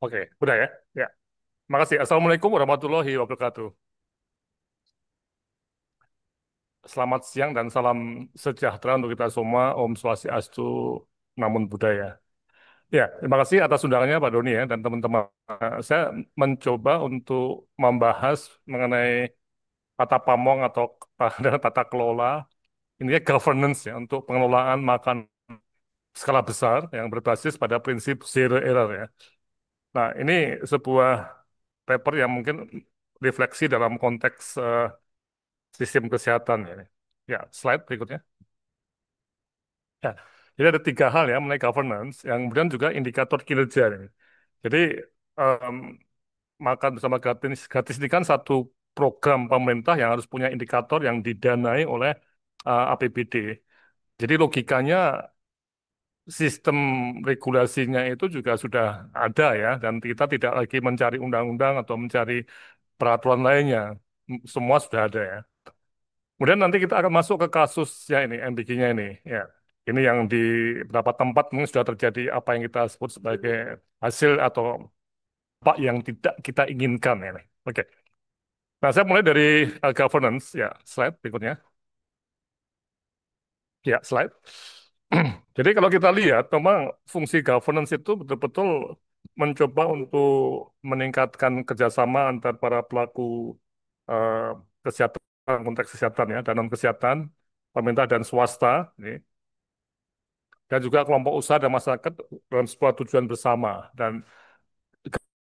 Oke, udah ya. Ya, makasih. Assalamualaikum warahmatullahi wabarakatuh. Selamat siang dan salam sejahtera untuk kita semua. Om Swastiastu, Namo Buddhaya. Ya, terima kasih atas undangannya Pak Doni ya dan teman-teman. Saya mencoba untuk membahas mengenai tata pamong atau tata kelola, ini ya governance ya untuk pengelolaan makan skala besar yang berbasis pada prinsip zero error ya. Nah, ini sebuah paper yang mungkin refleksi dalam konteks sistem kesehatan ini. Ya, slide berikutnya. Ya, jadi ada tiga hal ya mengenai governance, yang kemudian juga indikator kinerja ini. Jadi em, makan bersama gratis, gratis ini kan satu program pemerintah yang harus punya indikator yang didanai oleh APBD. Jadi logikanya sistem regulasinya itu juga sudah ada ya, dan kita tidak lagi mencari undang-undang atau mencari peraturan lainnya. Semua sudah ada ya. Kemudian nanti kita akan masuk ke kasusnya ini, MBG-nya ini. Ya, ini yang di beberapa tempat mungkin sudah terjadi apa yang kita sebut sebagai hasil atau apa yang tidak kita inginkan ini. Oke. Nah, saya mulai dari governance. Ya, slide berikutnya. Ya, slide. Jadi kalau kita lihat, memang fungsi governance itu betul-betul mencoba untuk meningkatkan kerjasama antar para pelaku eh, kesehatan, konteks kesehatan ya, dan non kesehatan, pemerintah dan swasta. Ini dan juga kelompok usaha dan masyarakat dalam sebuah tujuan bersama. Dan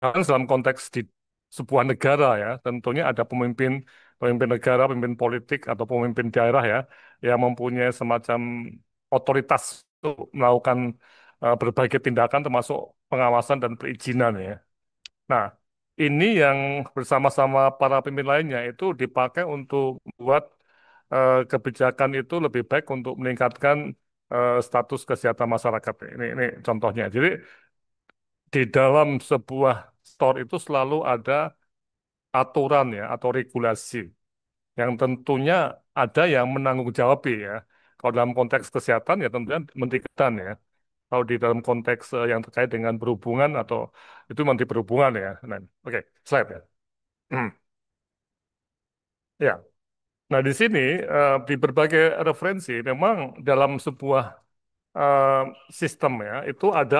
kan dalam konteks di sebuah negara ya, tentunya ada pemimpin pemimpin negara, pemimpin politik atau pemimpin daerah ya, yang mempunyai semacam otoritas untuk melakukan berbagai tindakan termasuk pengawasan dan perizinan ya. Nah, ini yang bersama-sama para pemimpin lainnya itu dipakai untuk buat kebijakan itu lebih baik untuk meningkatkan status kesehatan masyarakat. Ini contohnya. Jadi di dalam sebuah store itu selalu ada aturan ya atau regulasi yang tentunya ada yang menanggung jawab ya. Kalau dalam konteks kesehatan ya tentunya Menteri Kesehatan ya. Kalau di dalam konteks yang terkait dengan berhubungan atau itu Menteri Perhubungan ya. Nah, oke, slide ya. Ya. Nah, di sini di berbagai referensi memang dalam sebuah eh, sistem ya itu ada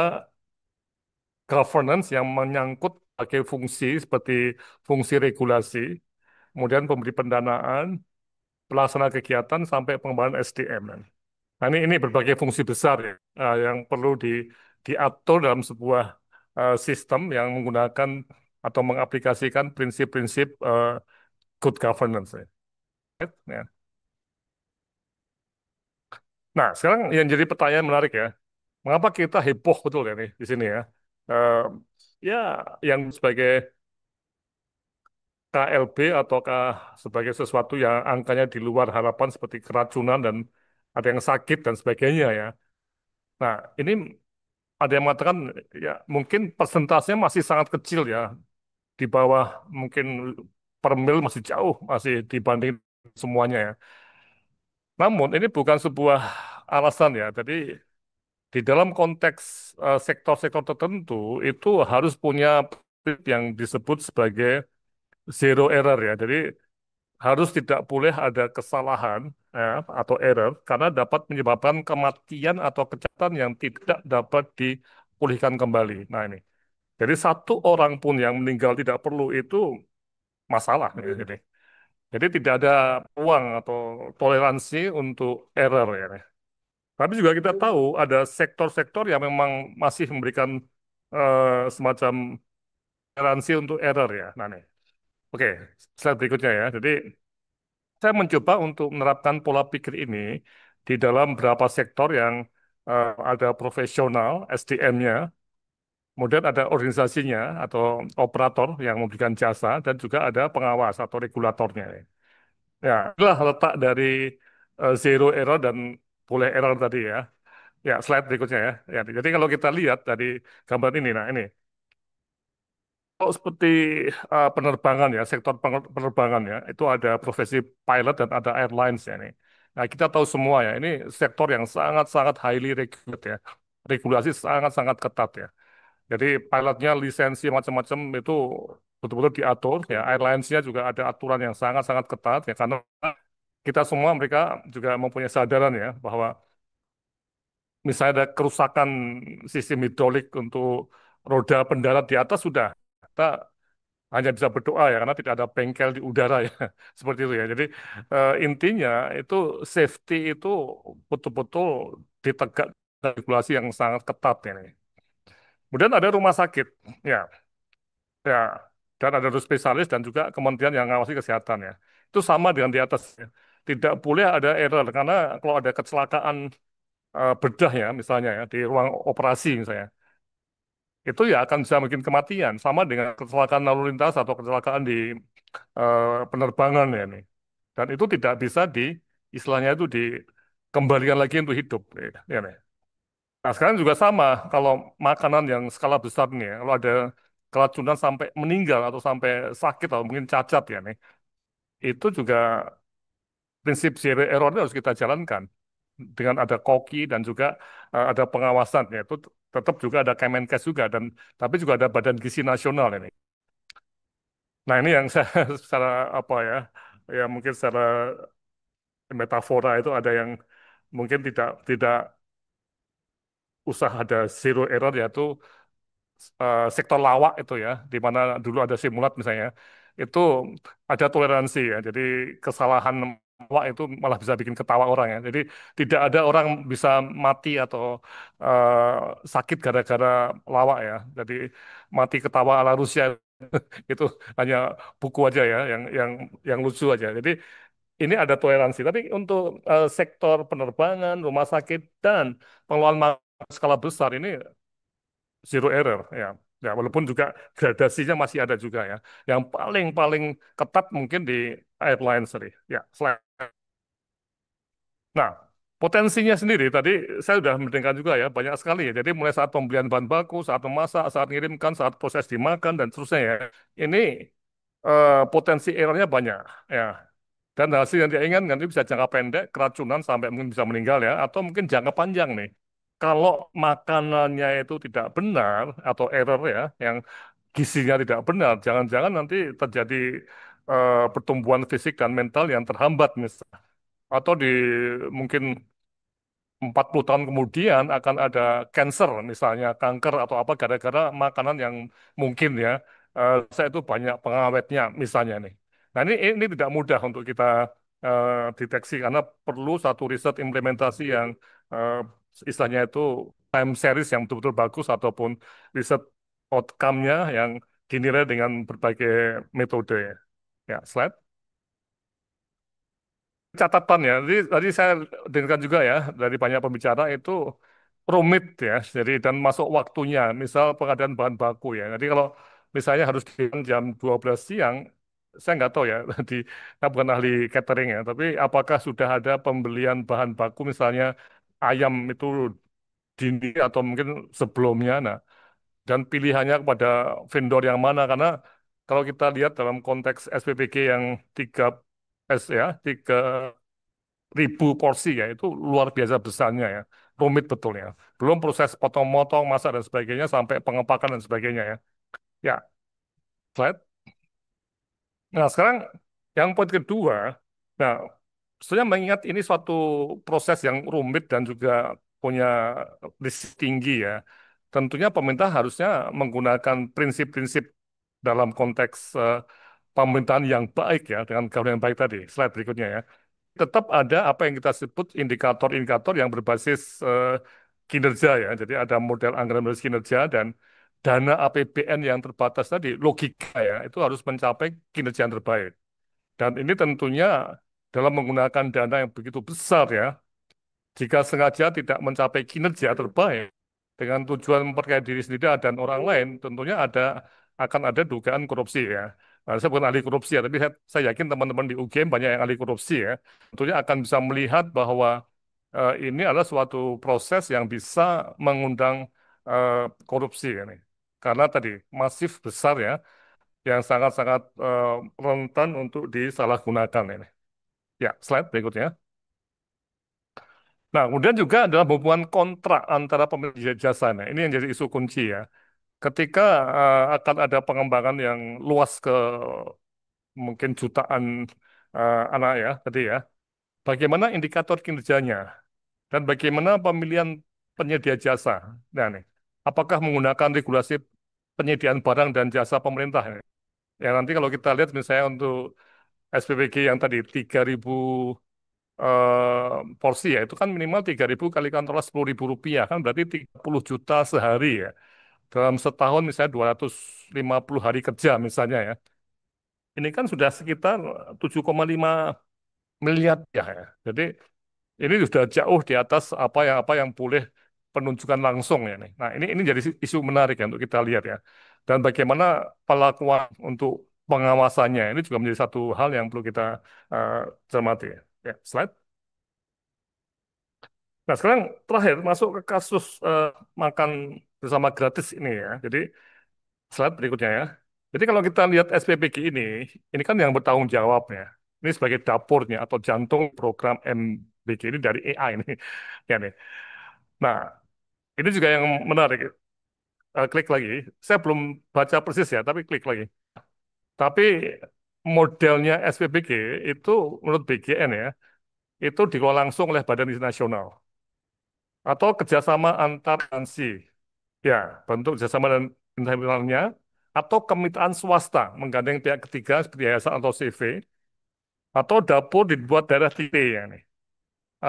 governance yang menyangkut sebagai fungsi seperti fungsi regulasi, kemudian pemberi pendanaan, pelaksana kegiatan sampai pengembangan SDM. Nah, ini berbagai fungsi besar ya yang perlu diatur dalam sebuah sistem yang menggunakan atau mengaplikasikan prinsip-prinsip good governance ya. Ya. Nah, sekarang yang jadi pertanyaan menarik ya, mengapa kita heboh betul ya nih di sini ya? Eh, ya, yang sebagai KLB ataukah sebagai sesuatu yang angkanya di luar harapan seperti keracunan dan ada yang sakit dan sebagainya ya. Nah, ini ada yang mengatakan ya mungkin persentasenya masih sangat kecil ya, di bawah mungkin per mil masih jauh masih dibanding semuanya ya. Namun ini bukan sebuah alasan ya. Jadi di dalam konteks sektor-sektor tertentu itu harus punya prinsip yang disebut sebagai zero error ya. Jadi harus tidak boleh ada kesalahan ya, atau error karena dapat menyebabkan kematian atau kecelakaan yang tidak dapat dipulihkan kembali. Nah ini. Jadi satu orang pun yang meninggal tidak perlu itu masalah. Ini. Jadi tidak ada ruang atau toleransi untuk error ya. Tapi juga kita tahu ada sektor-sektor yang memang masih memberikan semacam toleransi untuk error ya. Nah nih. Oke, slide berikutnya ya. Jadi saya mencoba untuk menerapkan pola pikir ini di dalam beberapa sektor yang ada profesional SDM-nya, kemudian ada organisasinya atau operator yang memberikan jasa, dan juga ada pengawas atau regulatornya. Ya, itulah letak dari zero error dan boleh error tadi ya. Ya, slide berikutnya ya. Ya, jadi kalau kita lihat dari gambar ini, nah ini. Kalau seperti penerbangan ya, sektor penerbangan ya, itu ada profesi pilot dan ada airlines ya ini. Nah, kita tahu semua ya, ini sektor yang sangat-sangat highly regulated ya. Regulasi sangat-sangat ketat ya. Jadi pilotnya lisensi macam-macam itu betul-betul diatur ya. Airlines-nya juga ada aturan yang sangat-sangat ketat ya karena kita semua mereka juga mempunyai kesadaran ya bahwa misalnya ada kerusakan sistem hidrolik untuk roda pendarat di atas sudah kita hanya bisa berdoa ya karena tidak ada bengkel di udara ya seperti itu ya. Jadi intinya itu safety itu betul-betul ditegak regulasi yang sangat ketat ini. Kemudian ada rumah sakit ya ya dan ada dokter spesialis dan juga kementerian yang ngawasi kesehatan ya. Itu sama dengan di atas ya. Tidak boleh ada error karena kalau ada kecelakaan bedah ya misalnya ya di ruang operasi misalnya itu ya akan bisa bikin kematian sama dengan kecelakaan lalu lintas atau kecelakaan di penerbangan ya nih dan itu tidak bisa di istilahnya itu dikembalikan lagi untuk hidup ya nih. Nah sekarang juga sama kalau makanan yang skala besar nih ya, kalau ada keracunan sampai meninggal atau sampai sakit atau mungkin cacat ya nih itu juga prinsip zero error ini harus kita jalankan dengan ada koki dan juga ada pengawasan ya itu tetap juga ada Kemenkes juga dan tapi juga ada Badan Gizi Nasional ini. Nah ini yang saya secara apa ya ya mungkin secara metafora itu ada yang mungkin tidak tidak usah ada zero error yaitu sektor lawak itu ya di mana dulu ada simulat misalnya itu ada toleransi ya jadi kesalahan lawak itu malah bisa bikin ketawa orang ya jadi tidak ada orang bisa mati atau sakit gara-gara lawak ya jadi mati ketawa ala Rusia itu hanya buku aja ya yang lucu aja jadi ini ada toleransi. Tapi untuk sektor penerbangan, rumah sakit, dan pengelolaan skala besar ini zero error ya. Ya, walaupun juga gradasinya masih ada juga ya. Yang paling paling ketat mungkin di airlines tadi. Ya, nah, potensinya sendiri tadi saya sudah mendengar juga ya banyak sekali ya. Jadi mulai saat pembelian bahan baku, saat memasak, saat mengirimkan, saat proses dimakan dan seterusnya ya. Ini potensi errornya banyak ya. Dan hasil yang diinginkan nanti bisa jangka pendek, keracunan sampai mungkin bisa meninggal ya, atau mungkin jangka panjang nih. Kalau makanannya itu tidak benar atau error ya, yang gizinya tidak benar, jangan-jangan nanti terjadi pertumbuhan fisik dan mental yang terhambat misalnya. Atau di mungkin 40 tahun kemudian akan ada cancer misalnya kanker atau apa gara-gara makanan yang mungkin ya saya itu banyak pengawetnya misalnya nih. Nah ini tidak mudah untuk kita deteksi karena perlu satu riset implementasi yang eh, istilahnya itu time series yang betul-betul bagus ataupun riset outcome-nya yang dinilai dengan berbagai metode. Ya, slide. Catatan ya. Jadi tadi saya dengarkan juga ya dari banyak pembicara itu rumit ya. Jadi dan masuk waktunya. Misal pengadaan bahan baku ya. Jadi kalau misalnya harus di jam 12 siang, saya nggak tahu ya. Di, saya bukan ahli catering ya. Tapi apakah sudah ada pembelian bahan baku misalnya ayam itu dini atau mungkin sebelumnya. Nah, dan pilihannya kepada vendor yang mana karena kalau kita lihat dalam konteks SPPG yang 3 S ya, 3.000 porsi ya itu luar biasa besarnya ya rumit betul ya belum proses potong-potong masak dan sebagainya sampai pengepakan dan sebagainya ya ya slide nah sekarang yang poin kedua nah sebenarnya mengingat ini suatu proses yang rumit dan juga punya risiko tinggi ya tentunya pemerintah harusnya menggunakan prinsip-prinsip dalam konteks pemerintahan yang baik ya dengan governance yang baik tadi slide berikutnya ya tetap ada apa yang kita sebut indikator-indikator yang berbasis kinerja ya. Jadi ada model anggaran berbasis kinerja dan dana APBN yang terbatas tadi, logika ya, itu harus mencapai kinerja yang terbaik. Dan ini tentunya dalam menggunakan dana yang begitu besar ya, jika sengaja tidak mencapai kinerja terbaik dengan tujuan memperkaya diri sendiri dan orang lain, tentunya akan ada dugaan korupsi ya. Nah, saya bukan ahli korupsi ya, tapi saya yakin teman-teman di UGM banyak yang ahli korupsi ya. Tentunya akan bisa melihat bahwa ini adalah suatu proses yang bisa mengundang eh, korupsi ini. Karena tadi masif besar ya, yang sangat-sangat rentan untuk disalahgunakan ini. Ya, slide berikutnya. Nah, kemudian juga adalah hubungan kontrak antara pemilik jasa. Nah, ini yang jadi isu kunci ya. ketika akan ada pengembangan yang luas ke mungkin jutaan anak ya tadi ya, bagaimana indikator kinerjanya dan bagaimana pemilihan penyedia jasa. Nah, nih, apakah menggunakan regulasi penyediaan barang dan jasa pemerintah? Ya nanti kalau kita lihat misalnya untuk SPBG yang tadi 3.000 porsi ya, itu kan minimal 3.000 kali kantor 10.000 rupiah, kan berarti 30 juta sehari ya. Dalam setahun misalnya 250 hari kerja misalnya ya. Ini kan sudah sekitar 7,5 miliar ya. Jadi ini sudah jauh di atas apa yang boleh penunjukan langsung ya nih. Nah, ini jadi isu menarik ya untuk kita lihat ya. Dan bagaimana pelakuan untuk pengawasannya ini juga menjadi satu hal yang perlu kita eh, cermati ya. Ya, slide. Nah, sekarang terakhir masuk ke kasus makan bersama gratis ini ya. Jadi slide berikutnya ya. Jadi kalau kita lihat SPPG ini kan yang bertanggung jawab ya. Ini sebagai dapurnya atau jantung program MBG ini dari AI ini. Ya nih. Nah, ini juga yang menarik. Klik lagi. Saya belum baca persis ya, tapi klik lagi. Tapi modelnya SPBG itu menurut BGN ya, itu dikelola langsung oleh Badan Riset Nasional atau kerjasama antar instansi. Ya, bentuk kerjasama dan internalnya atau kemitraan swasta menggandeng pihak ketiga seperti yayasan atau CV atau dapur dibuat daerah titik ya nih.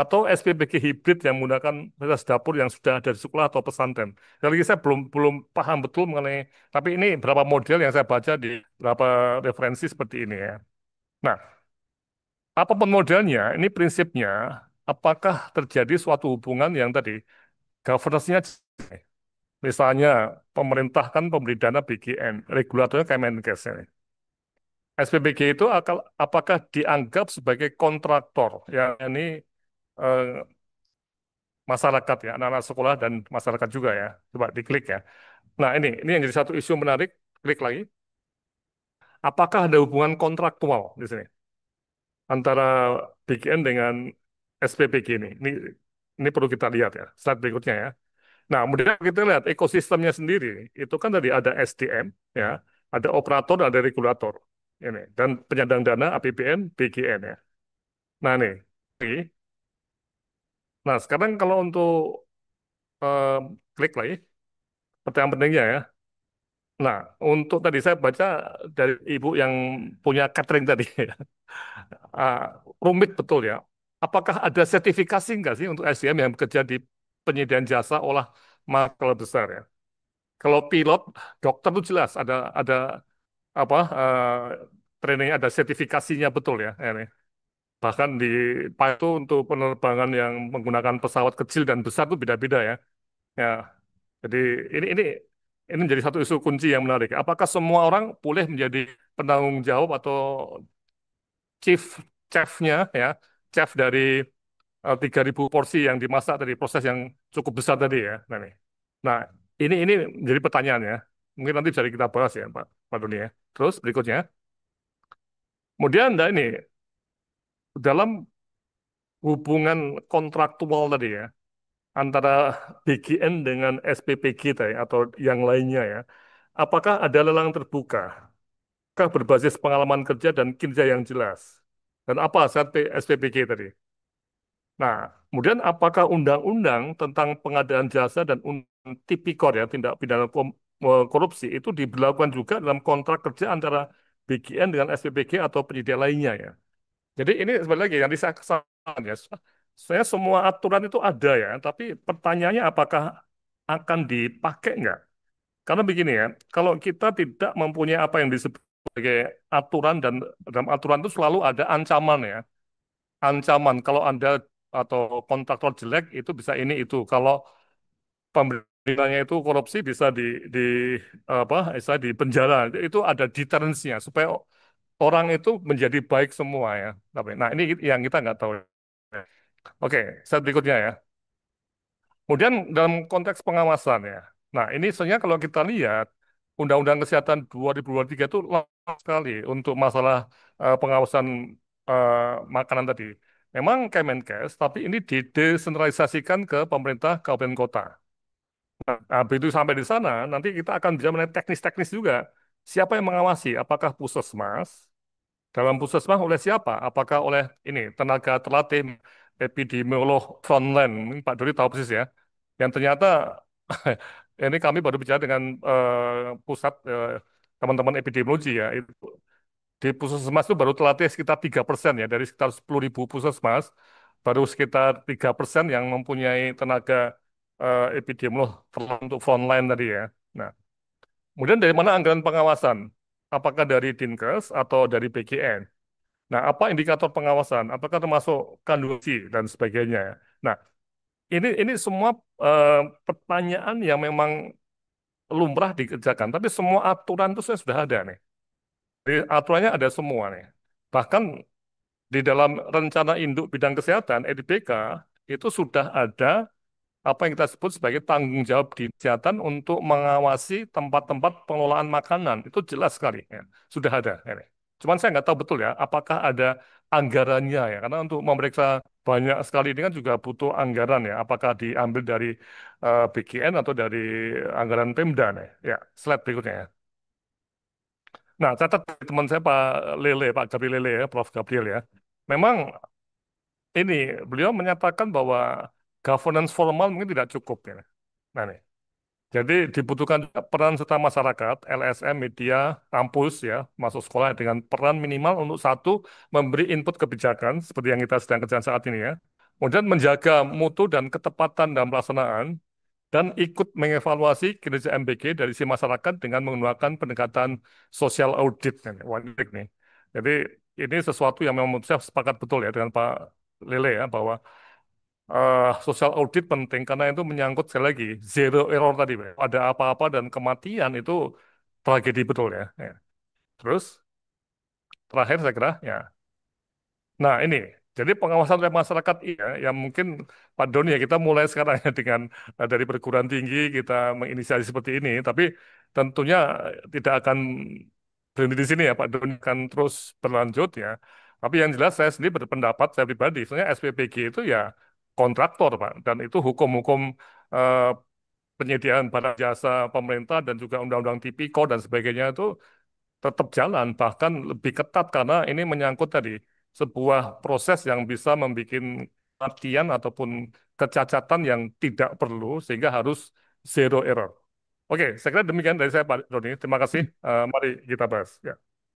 Atau SPBG hibrid yang menggunakan fasilitas dapur yang sudah ada di sekolah atau pesantren. Sekali lagi saya belum belum paham betul mengenai, tapi ini beberapa model yang saya baca di beberapa referensi seperti ini ya. Nah, apapun modelnya, ini prinsipnya, apakah terjadi suatu hubungan yang tadi governance-nya, misalnya pemerintah kan pemberi dana BGN, regulatornya Kemenkes ini. SPBG itu apakah dianggap sebagai kontraktor yang ini eh, masyarakat ya, anak-anak sekolah dan masyarakat juga ya. Coba diklik ya. Nah, ini yang jadi satu isu menarik. Klik lagi. Apakah ada hubungan kontraktual di sini antara BGN dengan SPPG ini? Ini perlu kita lihat ya. Slide berikutnya ya. Nah, kemudian kita lihat ekosistemnya sendiri. Itu kan tadi ada SDM ya, ada operator, ada regulator. Ini dan penyandang dana APBN, BGN ya. Nah, nih. Nah, sekarang kalau untuk eh, klik lagi, pertanyaan pentingnya ya. Nah, untuk tadi saya baca dari ibu yang punya catering tadi, ah, rumit betul ya. Apakah ada sertifikasi nggak sih untuk SDM yang bekerja di penyediaan jasa olah makro besar ya? Kalau pilot, dokter itu jelas ada apa training ada sertifikasinya betul ya. Ini. Bahkan di itu untuk penerbangan yang menggunakan pesawat kecil dan besar itu beda-beda ya. Ya, jadi ini ini menjadi satu isu kunci yang menarik. Apakah semua orang boleh menjadi penanggung jawab atau chief chefnya ya, chef dari 3.000 porsi yang dimasak dari proses yang cukup besar tadi ya. Nah, nah ini menjadi pertanyaan ya. Mungkin nanti bisa kita bahas ya, Pak Doni ya. Terus berikutnya, kemudian ada ini dalam hubungan kontraktual tadi ya antara BGN dengan SPPG tadi atau yang lainnya ya. Apakah ada lelang terbuka? Apakah berbasis pengalaman kerja dan kinerja yang jelas? Dan apa saat SPPG tadi? Nah, kemudian apakah undang-undang tentang pengadaan jasa dan tipikor ya, tindak pidana korupsi itu diberlakukan juga dalam kontrak kerja antara BGN dengan SPPG atau penyedia lainnya ya. Jadi ini sebenarnya lagi yang saya kesalahan ya. Saya semua aturan itu ada ya, tapi pertanyaannya apakah akan dipakai nggak? Karena begini ya, kalau kita tidak mempunyai apa yang disebut sebagai aturan dan dalam aturan itu selalu ada ancaman ya. Ancaman kalau Anda atau kontraktor jelek itu bisa ini itu. Kalau pemerintahnya itu korupsi bisa di apa istilah di penjara. Itu ada deterrence-nya supaya orang itu menjadi baik semua ya. Tapi nah ini yang kita nggak tahu. Oke, slide berikutnya ya. Kemudian dalam konteks pengawasan ya. Nah, ini sebenarnya kalau kita lihat Undang-Undang Kesehatan 2023 itu lama sekali untuk masalah pengawasan eh, makanan tadi. Memang Kemenkes, tapi ini didesentralisasikan ke pemerintah kabupaten kota. Nah, begitu sampai di sana, nanti kita akan bisa melihat teknis-teknis juga. Siapa yang mengawasi? Apakah Puskesmas? Dalam Puskesmas oleh siapa? Apakah oleh ini tenaga terlatih epidemiolog frontline? Ini Pak Dodi tahu persis ya. Yang ternyata ini kami baru bicara dengan pusat teman-teman epidemiologi ya. Di puskesmas itu baru terlatih sekitar 3% ya, dari sekitar 10.000 puskesmas, baru sekitar 3% yang mempunyai tenaga epidemiolog untuk frontline tadi ya. Nah, kemudian dari mana anggaran pengawasan? Apakah dari Dinkes atau dari BGN? Nah, apa indikator pengawasan? Apakah termasuk kandungan dan sebagainya? Nah, ini semua eh, pertanyaan yang memang lumrah dikerjakan, tapi semua aturan itu sudah ada nih. Jadi, aturannya ada semua nih. Bahkan di dalam rencana induk bidang kesehatan (EDBK) itu sudah ada apa yang kita sebut sebagai tanggung jawab di kesehatan untuk mengawasi tempat-tempat pengelolaan makanan. Itu jelas sekali ya. Sudah ada ini. Cuman saya nggak tahu betul ya apakah ada anggarannya ya, karena untuk memeriksa banyak sekali ini kan juga butuh anggaran ya, apakah diambil dari BGN atau dari anggaran Pemda nih. Ya, slide berikutnya ya. Nah, catat dari teman saya Pak Lele, Pak Gabriel Lele ya, Prof. Gabriel ya. Memang ini beliau menyatakan bahwa governance formal mungkin tidak cukup ya. Nah, nih. Jadi dibutuhkan peran serta masyarakat, LSM, media, kampus ya, masuk sekolah dengan peran minimal untuk satu, memberi input kebijakan seperti yang kita sedang kerjakan saat ini ya. Kemudian menjaga mutu dan ketepatan dalam pelaksanaan dan ikut mengevaluasi kinerja MBG dari si masyarakat dengan menggunakan pendekatan social audit. Wah, ini menarik nih. Jadi ini sesuatu yang memang saya sepakat betul ya dengan Pak Lele ya, bahwa social audit penting karena itu menyangkut sekali lagi zero error tadi, Pak. Ada apa-apa dan kematian itu tragedi betul ya. Ya. Terus terakhir saya kira ya. Nah ini jadi pengawasan oleh masyarakat iya yang mungkin Pak Doni ya kita mulai sekarang ya dengan dari perguruan tinggi kita menginisiasi seperti ini. Tapi tentunya tidak akan berhenti di sini ya Pak Doni akan terus berlanjut ya. Tapi yang jelas saya sendiri berpendapat saya pribadi sebenarnya SPPG itu ya kontraktor Pak dan itu hukum-hukum eh, penyediaan barang jasa pemerintah dan juga undang-undang tipikor dan sebagainya itu tetap jalan, bahkan lebih ketat karena ini menyangkut tadi sebuah proses yang bisa membuat kematian ataupun kecacatan yang tidak perlu sehingga harus zero error. Oke, saya kira demikian dari saya Pak Doni. Terima kasih. Mari kita bahas. Ya.